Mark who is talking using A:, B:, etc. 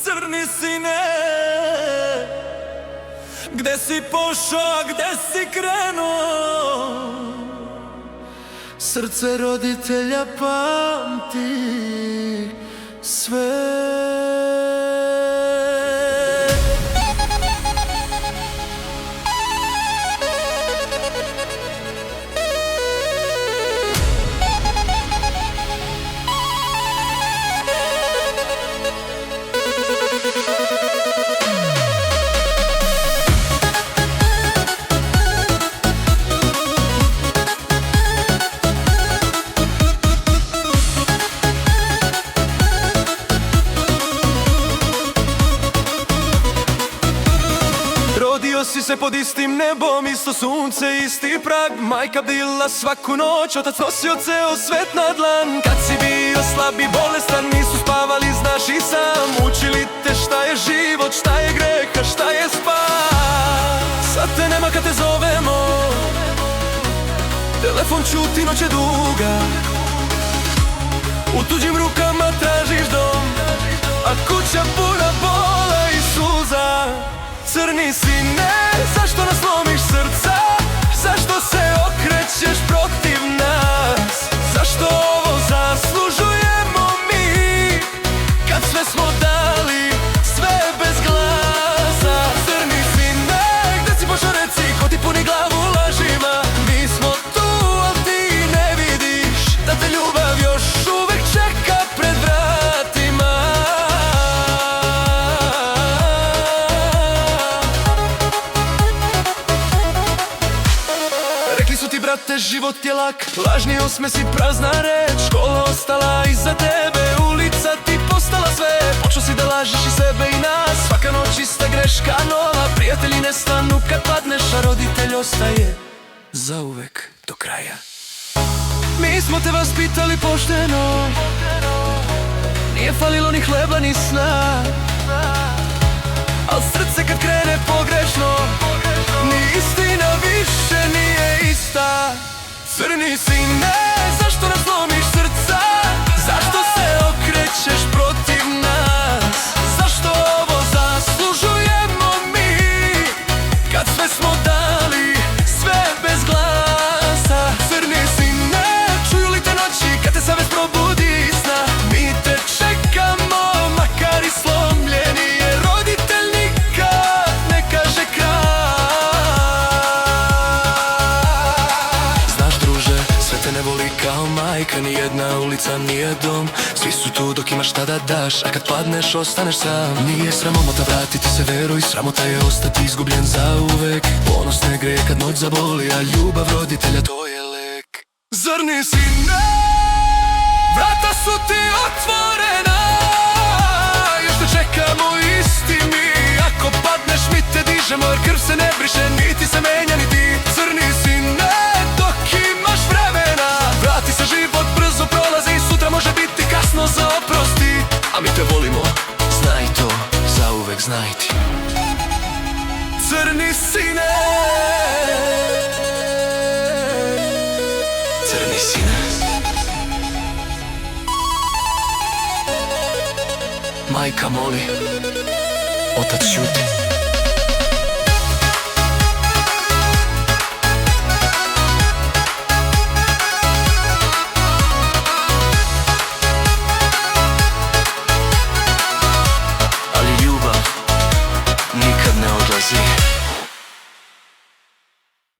A: Crni sine, gde si pošao, gde si krenuo? Srce roditelja pamti sve. Rodio si se pod istim nebom, isto sunce, isti prag. Majka bila svaku noć, otac nosio ceo svet na dlan. Kad si bio slab i bolestan, nisu spavali, znaš i sam. Učili te šta je život, šta je greh, a šta je spas. Sad te nema kad te zovemo, telefon čuti, noć je duga. U tuđim rukama tražiš dom, a kuća puna bola i suza. Crni sine, zašto nas lomiš srca? Zašto se okrećeš protiv nas? Zašto ovo zaslužujemo mi, kad sve smo dali, sve bez glasa? Crni sine, gde si pošao reci, ko ti puni glavu lažima? Mi smo tu, al ti ne vidiš da te ljubav još uvek čeka pred vratima. Brate, život je lak, lažni osmesi, prazna reč. Škola ostala iza tebe, ulica ti postala sve. Počeo si da lažeš i sebe i nas, svaka noć ista greška nova. Prijatelji nestanu kad padneš, a roditelj ostaje zauvek do kraja. Mi smo te vaspitali pošteno, nije falilo ni hleba ni sna. Al srce kad krene pogrešno, ni istina više nije ista. Crni sine, zašto nas lomiš srca? Zašto se okrećeš protiv nas? Zašto ovo zaslužujemo mi, kad sve smo dali, sve bez glasa? Crni sine, čuju li te noći kad te savest probudi iz sna? Mi te čekamo, makar i slomljeni, jer roditelj nikad ne kaže kraj. Te ne voli kao majka, nijedna ulica nije dom. Svi su tu dok imaš šta da daš, a kad padneš ostaneš sam. Nije sramota vratiti se, veruj, sramota je ostati izgubljen zauvek. Ponos ne greje kad noć zaboli, a ljubav roditelja to je lek. Crni sine, vrata su ti otvorena, još te čekamo isti mi. Ako padneš mi te dižemo, jer krv se ne briše, niti se menja ni ti. Crni sine, dok imaš vremena, vrati se, život brzo prolazi i sutra može biti kasno za oprosti. A mi te volimo, znaj to, zauvek znaj ti. Crni sine, crni sine. Majka moli, otac šuti.